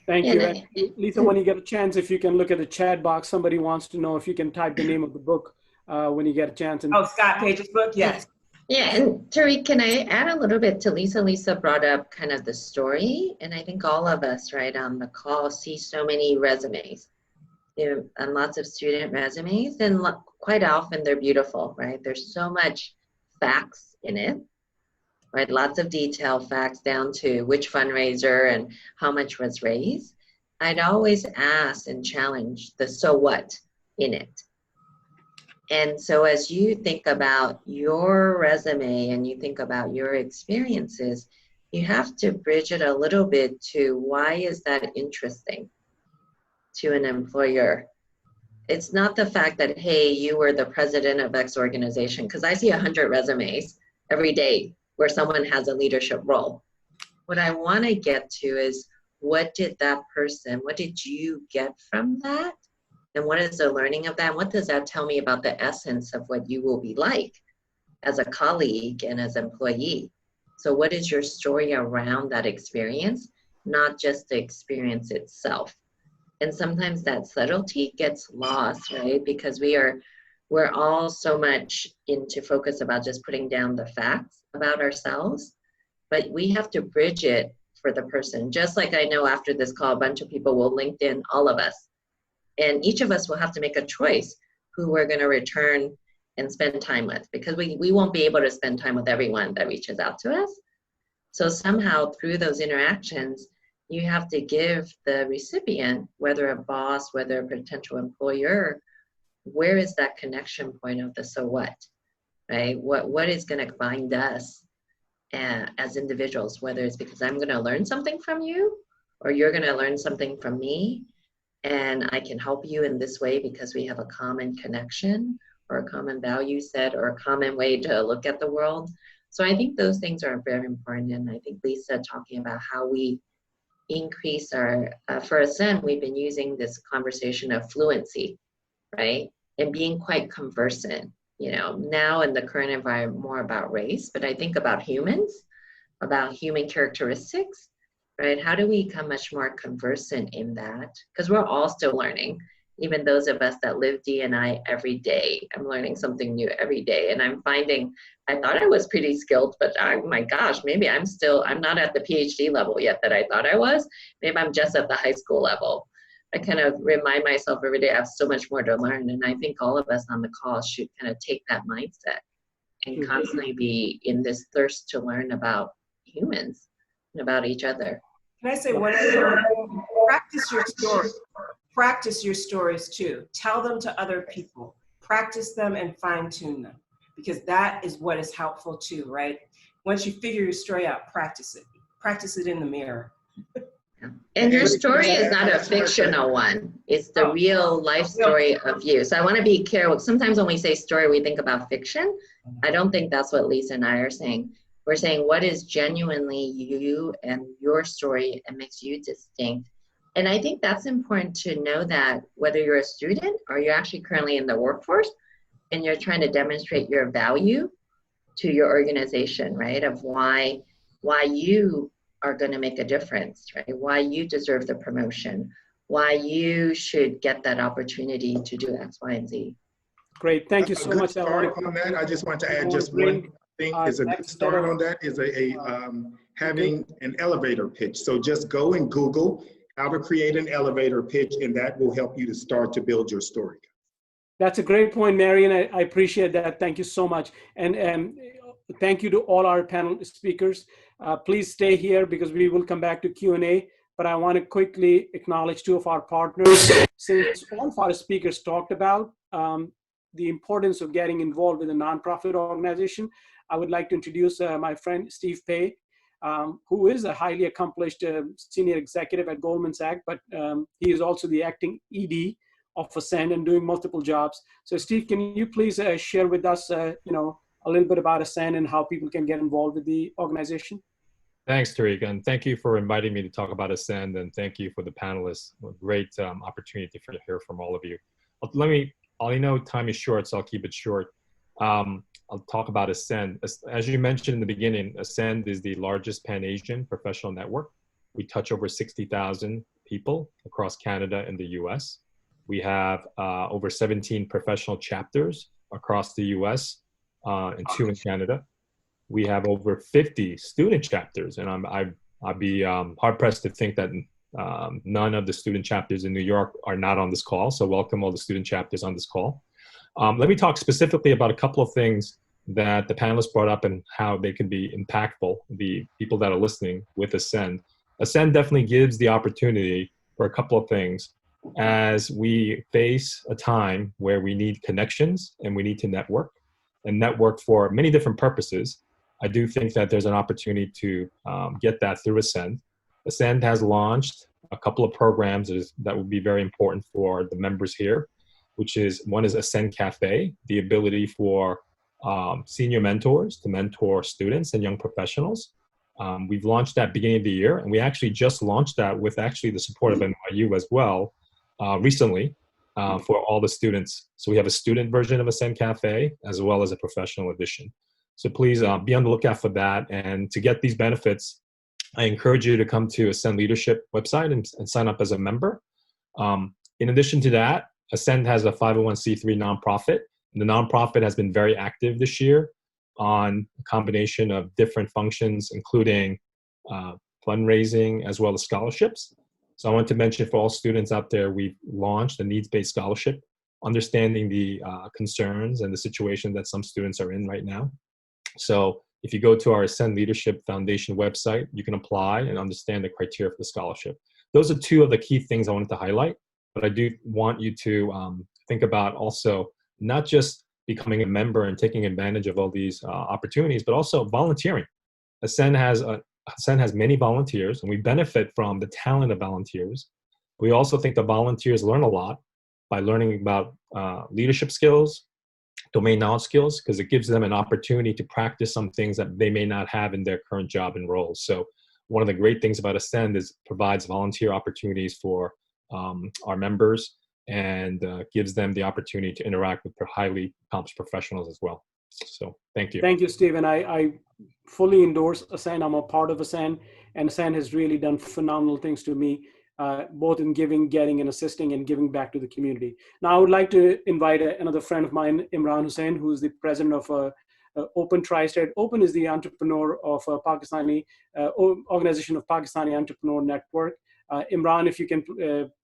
Thank you. And Lisa, when you get a chance, if you can look at the chat box, somebody wants to know if you can type the name of the book when you get a chance. And Scott Page's book, yes. Yeah, and Tariq, can I add a little bit to Lisa? Lisa brought up kind of the story, and I think all of us on the call see so many resumes. And lots of student resumes, and quite often they're beautiful, There's so much facts in it, Lots of detail facts down to which fundraiser and how much was raised. I'd always ask and challenge the so what in it. And so as you think about your resume and you think about your experiences, you have to bridge it a little bit to why is that interesting to an employer. It's not the fact that, hey, you were the president of X organization, because I see 100 resumes every day where someone has a leadership role. What I want to get to is, what did you get from that? And what is the learning of that? And what does that tell me about the essence of what you will be like as a colleague and as an employee? So what is your story around that experience, not just the experience itself? And sometimes that subtlety gets lost, Because we're all so much into focus about just putting down the facts about ourselves, but we have to bridge it for the person. Just like I know after this call, a bunch of people will LinkedIn all of us, and each of us will have to make a choice. who we're going to return and spend time with, because we won't be able to spend time with everyone that reaches out to us. So somehow through those interactions, you have to give the recipient, whether a boss, whether a potential employer, where is that connection point of the so what, right? What is going to bind us as individuals, whether it's because I'm going to learn something from you or you're going to learn something from me, and I can help you in this way because we have a common connection or a common value set or a common way to look at the world. So I think those things are very important. And I think Lisa talking about how we increase our, for Ascend, we've been using this conversation of fluency, right? And being quite conversant, you know, now in the current environment, more about race, but I think about humans, about human characteristics, right? How do we become much more conversant in that? Because we're all still learning. Even those of us that live D&I every day, I'm learning something new every day. And I'm finding, I thought I was pretty skilled, but my gosh, maybe I'm not at the PhD level yet that I thought I was. Maybe I'm just at the high school level. I kind of remind myself every day I have so much more to learn. And I think all of us on the call should kind of take that mindset and constantly be in this thirst to learn about humans and about each other. Can I say one thing? Practice your story. Practice your stories too. Tell them to other people. Practice them and fine tune them, because that is what is helpful too, right? Once you figure your story out, practice it. Practice it in the mirror. And your story is not a fictional one. It's the real life story of you. So I want to be careful. Sometimes when we say story, we think about fiction. I don't think that's what Lisa and I are saying. We're saying what is genuinely you and your story and makes you distinct. And I think that's important to know, that whether you're a student or you're actually currently in the workforce and you're trying to demonstrate your value to your organization, right? Of why you are going to make a difference, right? Why you deserve the promotion, why you should get that opportunity to do X, Y, and Z. Great, thank you so much. Start on that. I just want to add just one thing. Is a good start on that is having an elevator pitch. So just go and Google how to create an elevator pitch, and that will help you to start to build your story. That's a great point, Marion. I appreciate that. Thank you so much. And thank you to all our panel speakers. Please stay here because we will come back to Q&A. But I want to quickly acknowledge two of our partners. Since all of our speakers talked about the importance of getting involved with a nonprofit organization, I would like to introduce my friend Steve Pei, who is a highly accomplished senior executive at Goldman Sachs, but he is also the acting ED of Ascend and doing multiple jobs. So Steve, can you please share with us, a little bit about Ascend and how people can get involved with the organization? Thanks, Tariq, and thank you for inviting me to talk about Ascend, and thank you for the panelists. A great opportunity to hear from all of you. I know time is short, so I'll keep it short. I'll talk about Ascend. As you mentioned in the beginning, Ascend is the largest Pan-Asian professional network. We touch over 60,000 people across Canada and the US. We have over 17 professional chapters across the US and 2 in Canada. We have over 50 student chapters, and I'd be hard-pressed to think that none of the student chapters in New York are not on this call, so welcome all the student chapters on this call. Let me talk specifically about a couple of things that the panelists brought up and how they can be impactful, the people that are listening with Ascend. Ascend definitely gives the opportunity for a couple of things. As we face a time where we need connections and we need to network, and network for many different purposes, I do think that there's an opportunity to get that through Ascend. Ascend has launched a couple of programs that will be very important for the members here, which is, one is Ascend Cafe, the ability for senior mentors to mentor students and young professionals. We've launched that beginning of the year, and we actually just launched that with actually the support of NYU as well recently for all the students. So we have a student version of Ascend Cafe as well as a professional edition. So please be on the lookout for that. And to get these benefits, I encourage you to come to Ascend Leadership website and sign up as a member. In addition to that, Ascend has a 501c3 nonprofit. The nonprofit has been very active this year on a combination of different functions, including fundraising as well as scholarships. So I want to mention for all students out there, we've launched a needs-based scholarship understanding the concerns and the situation that some students are in right now. So if you go to our Ascend Leadership Foundation website, you can apply and understand the criteria for the scholarship. Those are two of the key things I wanted to highlight, but I do want you to think about also not just becoming a member and taking advantage of all these opportunities, but also volunteering. Ascend has many volunteers, and we benefit from the talent of volunteers. We also think the volunteers learn a lot by learning about leadership skills, domain knowledge skills, because it gives them an opportunity to practice some things that they may not have in their current job and roles. So one of the great things about Ascend is provides volunteer opportunities for our members, and gives them the opportunity to interact with highly accomplished professionals as well. So thank you. Thank you, Stephen. I fully endorse Ascend. I'm a part of Ascend, and Ascend has really done phenomenal things to me, both in giving, getting, and assisting, and giving back to the community. Now, I would like to invite another friend of mine, Imran Hussain, who is the president of Open Tri-State. Open is the entrepreneur of Pakistani organization of Pakistani Entrepreneur Network. Imran, if you can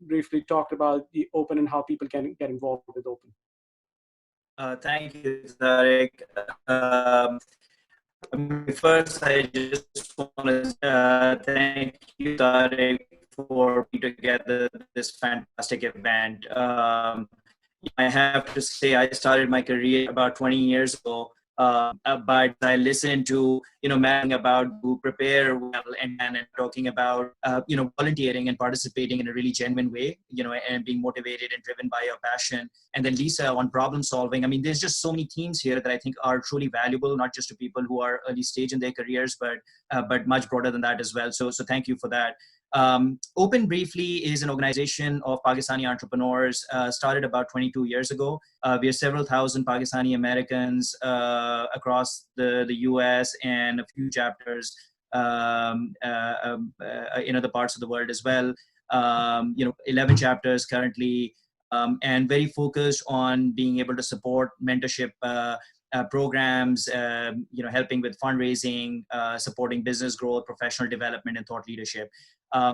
briefly talk about the Open and how people can get involved with Open. Thank you, Tariq. First, I just want to thank you, Tariq, for putting together this fantastic event. I have to say, I started my career about 20 years ago, but I listened to, Matt about who prepare well and talking about, volunteering and participating in a really genuine way, and being motivated and driven by your passion. And then Lisa on problem solving. I mean, there's just so many themes here that I think are truly valuable, not just to people who are early stage in their careers, but much broader than that as well. So thank you for that. Open briefly is an organization of Pakistani entrepreneurs, started about 22 years ago. We are several thousand Pakistani Americans across the US and a few chapters in other parts of the world as well. 11 chapters currently, and very focused on being able to support mentorship programs, helping with fundraising, supporting business growth, professional development, and thought leadership. I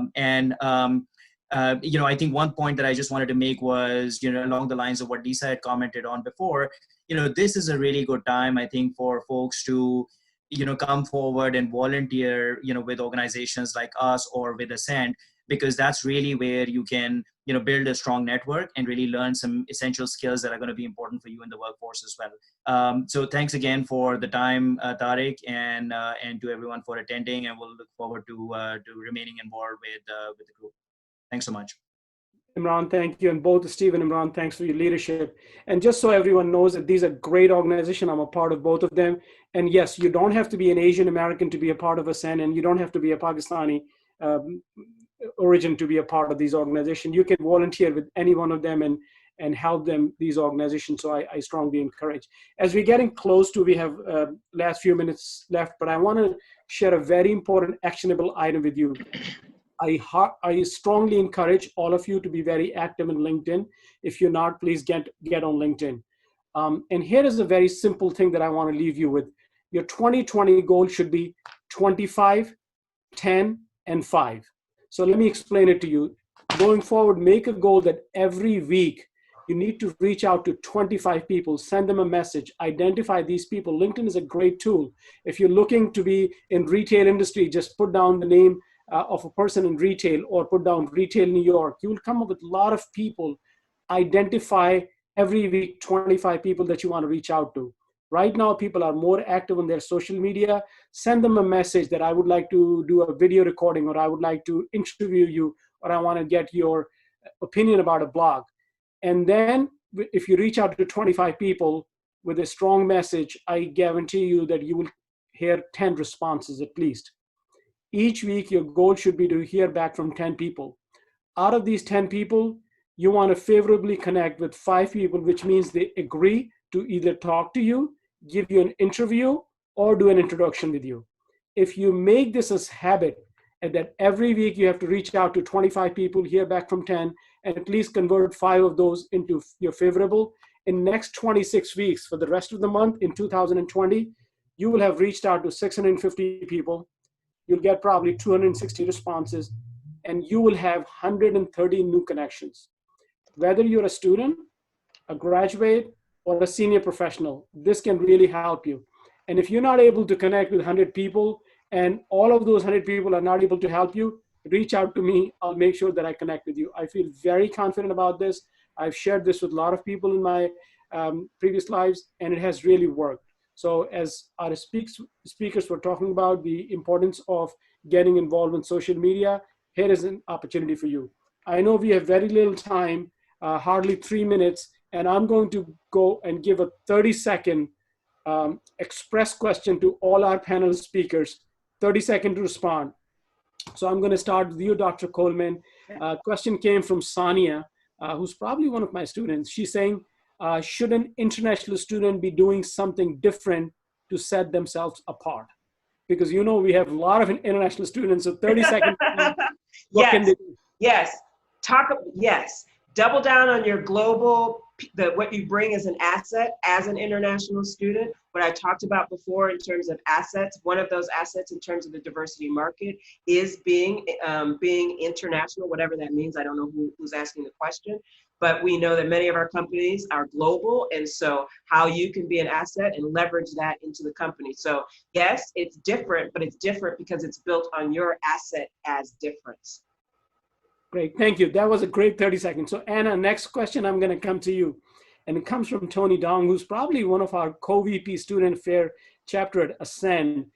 think one point that I just wanted to make was, along the lines of what Lisa had commented on before, this is a really good time, I think, for folks to, come forward and volunteer, with organizations like us or with Ascend, because that's really where you can, build a strong network and really learn some essential skills that are going to be important for you in the workforce as well. So thanks again for the time, Tariq, and to everyone for attending, and we'll look forward to remaining involved with the group. Thanks so much. Imran, thank you. And both Steve and Imran, thanks for your leadership. And just so everyone knows that these are great organizations, I'm a part of both of them. And yes, you don't have to be an Asian American to be a part of Ascend, and you don't have to be a Pakistani origin to be a part of these organizations. You can volunteer with any one of them and help them, these organizations. So I strongly encourage. As we're getting close to, we have last few minutes left, but I want to share a very important actionable item with you. I strongly encourage all of you to be very active in LinkedIn. If you're not, please get on LinkedIn. And here is a very simple thing that I want to leave you with. Your 2020 goal should be 25, 10, and 5. So let me explain it to you. Going forward, make a goal that every week you need to reach out to 25 people, send them a message, identify these people. LinkedIn is a great tool. If you're looking to be in retail industry, just put down the name of a person in retail, or put down Retail New York. You will come up with a lot of people. Identify every week 25 people that you want to reach out to. Right now, people are more active on their social media. Send them a message that I would like to do a video recording, or I would like to interview you, or I want to get your opinion about a blog. And then if you reach out to 25 people with a strong message, I guarantee you that you will hear 10 responses at least. Each week, your goal should be to hear back from 10 people. Out of these 10 people, you want to favorably connect with 5 people, which means they agree to either talk to you, give you an interview, or do an introduction with you. If you make this a habit, and that every week you have to reach out to 25 people, hear back from 10, and at least convert 5 of those into your favorable, in next 26 weeks, for the rest of the month in 2020, you will have reached out to 650 people. You'll get probably 260 responses, and you will have 130 new connections. Whether you're a student, a graduate, or a senior professional. This can really help you. And if you're not able to connect with 100 people and all of those 100 people are not able to help you, reach out to me. I'll make sure that I connect with you. I feel very confident about this. I've shared this with a lot of people in my previous lives, and it has really worked. So as our speakers were talking about the importance of getting involved in social media, here is an opportunity for you. I know we have very little time, hardly 3 minutes, and I'm going to go and give a 30-second express question to all our panel speakers, 30 seconds to respond. So I'm going to start with you, Dr. Coleman. Question came from Sania, who's probably one of my students. She's saying, should an international student be doing something different to set themselves apart? Because you know we have a lot of international students, so 30 seconds. What can they do? Yes. Yes. Double down on your global, what you bring as an asset as an international student. What I talked about before in terms of assets, one of those assets in terms of the diversity market is being international, whatever that means. I don't know who's asking the question, but we know that many of our companies are global. And so how you can be an asset and leverage that into the company. So yes, it's different, but it's different because it's built on your asset as difference. Great, thank you. That was a great 30 seconds. So Anna, next question, I'm gonna come to you. And it comes from Tony Dong, who's probably one of our co-VP Student Affair chapter at Ascend.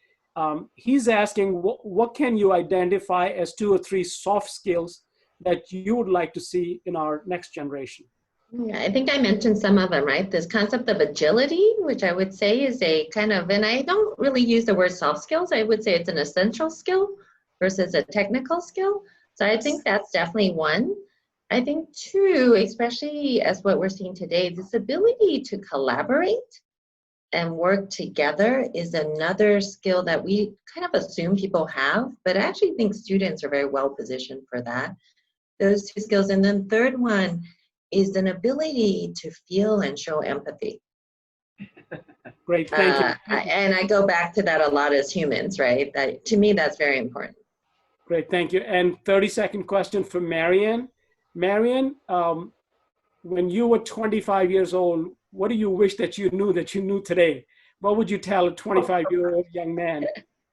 He's asking, what can you identify as 2 or 3 soft skills that you would like to see in our next generation? Yeah, I think I mentioned some of them, right? This concept of agility, which I would say is a kind of, and I don't really use the word soft skills. I would say it's an essential skill versus a technical skill. So I think that's definitely one. I think 2, especially as what we're seeing today, this ability to collaborate and work together is another skill that we kind of assume people have, but I actually think students are very well positioned for that. Those 2 skills. And then third one is an ability to feel and show empathy. Great, thank you. And I go back to that a lot as humans, right? That, to me, that's very important. Great, thank you. And 30-second question for Marianne. Marianne, when you were 25 years old, what do you wish that you knew today? What would you tell a 25-year-old young man?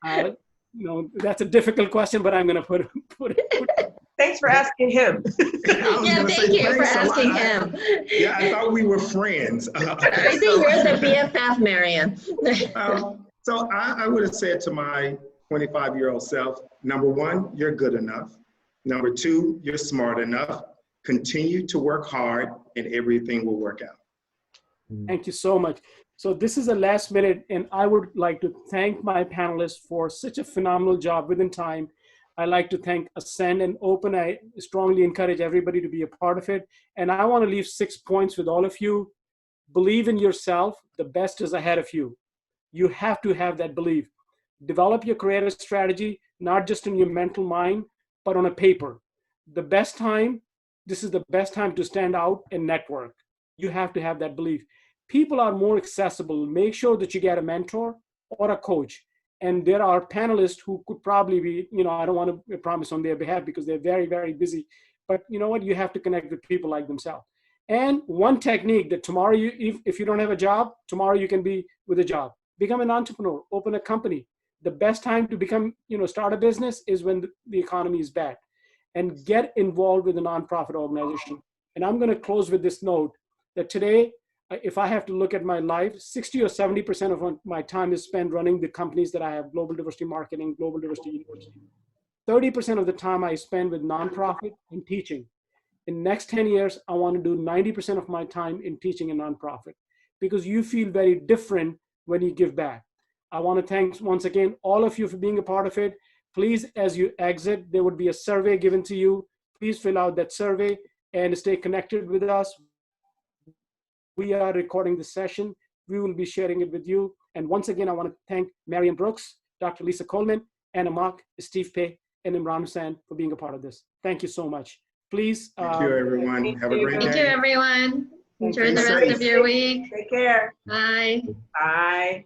You know, that's a difficult question, but I'm going to put it. Thanks for asking him. Yeah, thank you for asking him. Yeah, I thought we were friends. I think you're the BFF, Marianne. So I would have said to my 25-year-old self, number 1, you're good enough. Number 2, you're smart enough. Continue to work hard and everything will work out. Thank you so much. So this is the last minute, and I would like to thank my panelists for such a phenomenal job within time. I'd like to thank Ascend and Open. I strongly encourage everybody to be a part of it. And I want to leave 6 points with all of you. Believe in yourself. The best is ahead of you. You have to have that belief. Develop your creative strategy, not just in your mental mind, but on a paper. This is the best time to stand out and network. You have to have that belief. People are more accessible. Make sure that you get a mentor or a coach. And there are panelists who could probably be, you know, I don't want to promise on their behalf because they're very, very busy. But you know what? You have to connect with people like themselves. And one technique that tomorrow, if you don't have a job, tomorrow you can be with a job. Become an entrepreneur, open a company. The best time to start a business is when the economy is bad. And get involved with a nonprofit organization. And I'm going to close with this note that today, if I have to look at my life, 60 or 70% of my time is spent running the companies that I have, Global Diversity Marketing, Global Diversity University. 30% of the time I spend with nonprofit and teaching. In the next 10 years, I want to do 90% of my time in teaching a nonprofit because you feel very different when you give back. I want to thank once again all of you for being a part of it. Please, as you exit, there would be a survey given to you. Please fill out that survey and stay connected with us. We are recording the session. We will be sharing it with you. And once again, I want to thank Marianne Brooks, Dr. Lisa Coleman, Anna Mock, Steve Pei, and Imran Hussain for being a part of this. Thank you so much. Please. Thank you, everyone. Have a great day. Thank you, everyone. Enjoy the rest of your week. Take care. Bye. Bye.